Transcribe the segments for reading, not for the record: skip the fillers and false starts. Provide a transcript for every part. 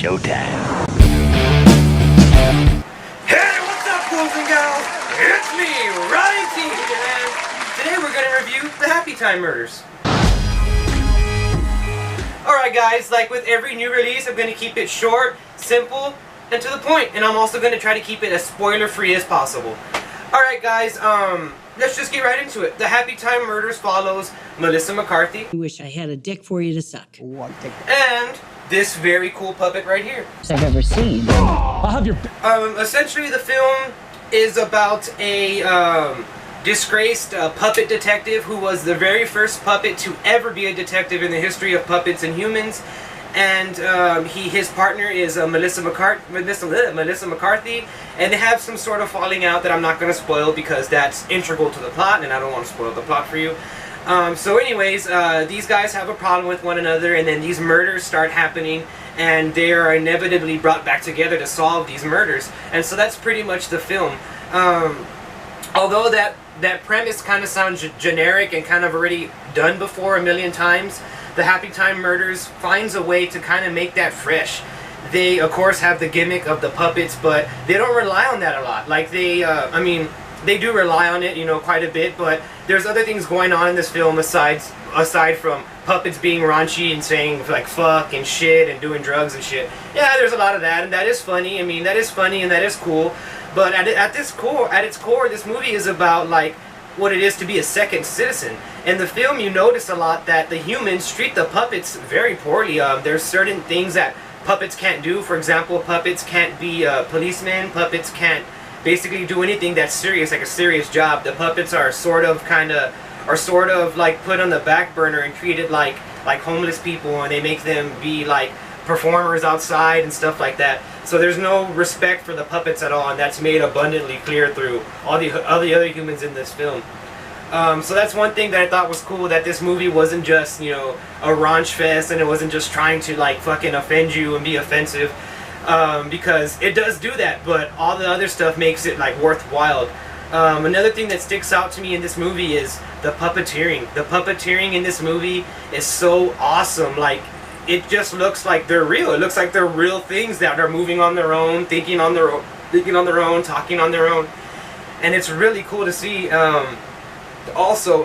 showtime. Hey, what's up, boys and gals? It's me, Ronnie T, and today we're going to review the Happy Time Murders. Alright guys, like with every new release, I'm going to keep it short, simple, and to the point, and I'm also going to try to keep it as spoiler-free as possible. Alright guys, let's just get right into it. The Happy Time Murders follows Melissa McCarthy. I wish I had a dick for you to suck. And this very cool puppet right here. I've ever seen. I'll have your... Essentially the film is about a disgraced puppet detective who was the very first puppet to ever be a detective in the history of puppets and humans. And his partner is Melissa McCarthy, and they have some sort of falling out that I'm not going to spoil because that's integral to the plot, and I don't want to spoil the plot for you. So anyways, these guys have a problem with one another, and then these murders start happening, and they are inevitably brought back together to solve these murders. And so that's pretty much the film. Although that premise kind of sounds generic and kind of already done before a million times, the Happy Time Murders finds a way to kind of make that fresh. They, of course, have the gimmick of the puppets, but they don't rely on that a lot. Like, I mean, they do rely on it, you know, quite a bit, but there's other things going on in this film aside from puppets being raunchy and saying, like, fuck and shit and doing drugs and shit. Yeah, there's a lot of that, and that is funny. I mean, that is funny and that is cool. But at its core, this movie is about, like, what it is to be a second citizen. In the film, you notice a lot that the humans treat the puppets very poorly. There's certain things that puppets can't do. For example, puppets can't be policemen. Puppets can't basically do anything that's serious, like a serious job. The puppets are sort of like put on the back burner and treated like homeless people, and they make them be like performers outside and stuff like that. So there's no respect for the puppets at all, and that's made abundantly clear through all the other humans in this film. So that's one thing that I thought was cool, that this movie wasn't just, you know, a raunch fest, and it wasn't just trying to like fucking offend you and be offensive, because it does do that, but all the other stuff makes it like worthwhile. Another thing that sticks out to me in this movie is the puppeteering. The puppeteering in this movie is so awesome. Like, it just looks like they're real. It looks like they're real things that are moving on their own, thinking on their own, talking on their own, and it's really cool to see. Also,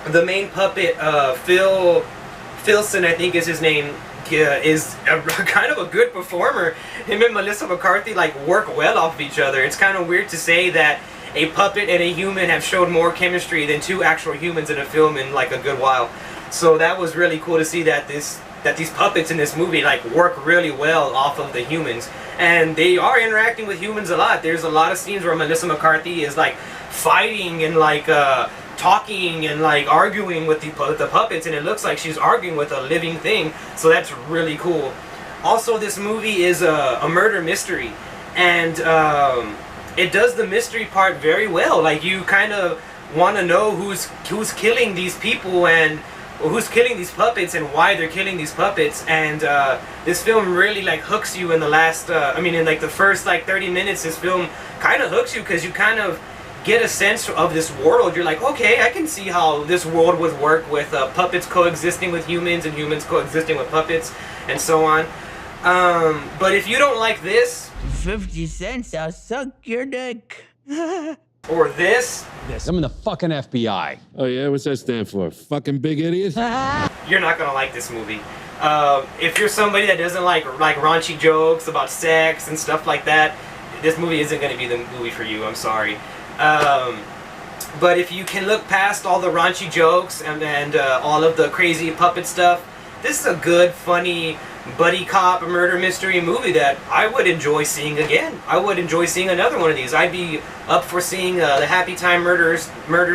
the main puppet, Philson, I think is his name, is kind of a good performer. Him and Melissa McCarthy like work well off of each other. It's kind of weird to say that a puppet and a human have showed more chemistry than two actual humans in a film in like a good while. So that was really cool to see that these puppets in this movie like work really well off of the humans, and they are interacting with humans a lot. There's a lot of scenes where Melissa McCarthy is like fighting and like talking and like arguing with the puppets, and it looks like she's arguing with a living thing. So that's really cool. Also, this movie is a murder mystery, and it does the mystery part very well. Like, you kind of want to know who's killing these people and who's killing these puppets and why they're killing these puppets. And this film really like hooks you in the last in like the first like 30 minutes. This film kind of hooks you because you kind of get a sense of this world. You're like, okay, I can see how this world would work with puppets coexisting with humans and humans coexisting with puppets and so on. But if you don't like this, 50 cents, I'll suck your dick. or this, I'm in the fucking FBI. Oh yeah, what's that stand for? Fucking big idiot? you're not gonna like this movie. If you're somebody that doesn't like raunchy jokes about sex and stuff like that, this movie isn't gonna be the movie for you. I'm sorry. But if you can look past all the raunchy jokes and all of the crazy puppet stuff, this is a good, funny buddy cop murder mystery movie that I would enjoy seeing again. I would enjoy seeing another one of these. I'd be up for seeing the Happy Time Murders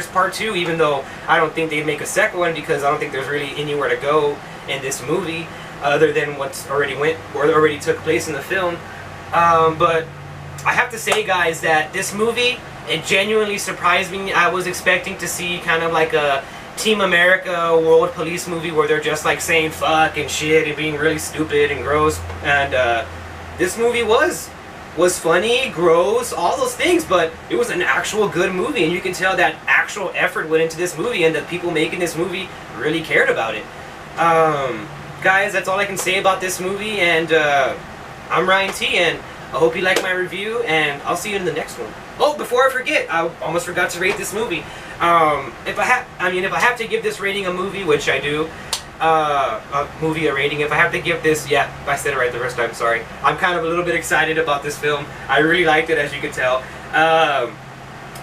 Part 2, even though I don't think they'd make a second one because I don't think there's really anywhere to go in this movie other than what's already took place in the film. But I have to say, guys, that this movie, it genuinely surprised me. I was expecting to see kind of like a Team America World Police movie where they're just like saying fuck and shit and being really stupid and gross, and this movie was funny, gross, all those things, but it was an actual good movie, and you can tell that actual effort went into this movie and the people making this movie really cared about it. guys, that's all I can say about this movie, and I'm Ryan T, and I hope you like my review, and I'll see you in the next one. Oh, before I forget, I almost forgot to rate this movie. If I have to give this rating a movie, which I do, a rating, if I have to give this, yeah, I said it right the first time, sorry. I'm kind of a little bit excited about this film. I really liked it, as you can tell.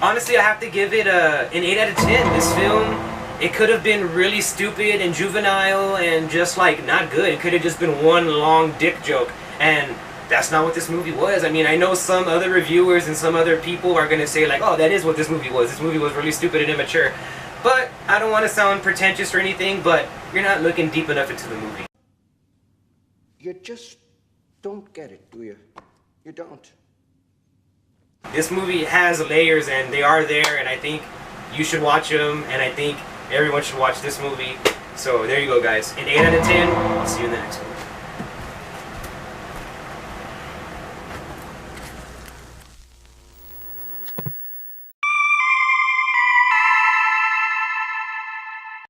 Honestly, I have to give it an 8 out of 10. This film, it could have been really stupid and juvenile and just like not good. It could have just been one long dick joke, and that's not what this movie was. I mean, I know some other reviewers and some other people are gonna say like, oh, that is what this movie was. This movie was really stupid and immature. But I don't want to sound pretentious or anything, but you're not looking deep enough into the movie. You just don't get it, do you? You don't. This movie has layers, and they are there, and I think you should watch them, and I think everyone should watch this movie. So there you go, guys. An 8 out of 10. I'll see you in the next one.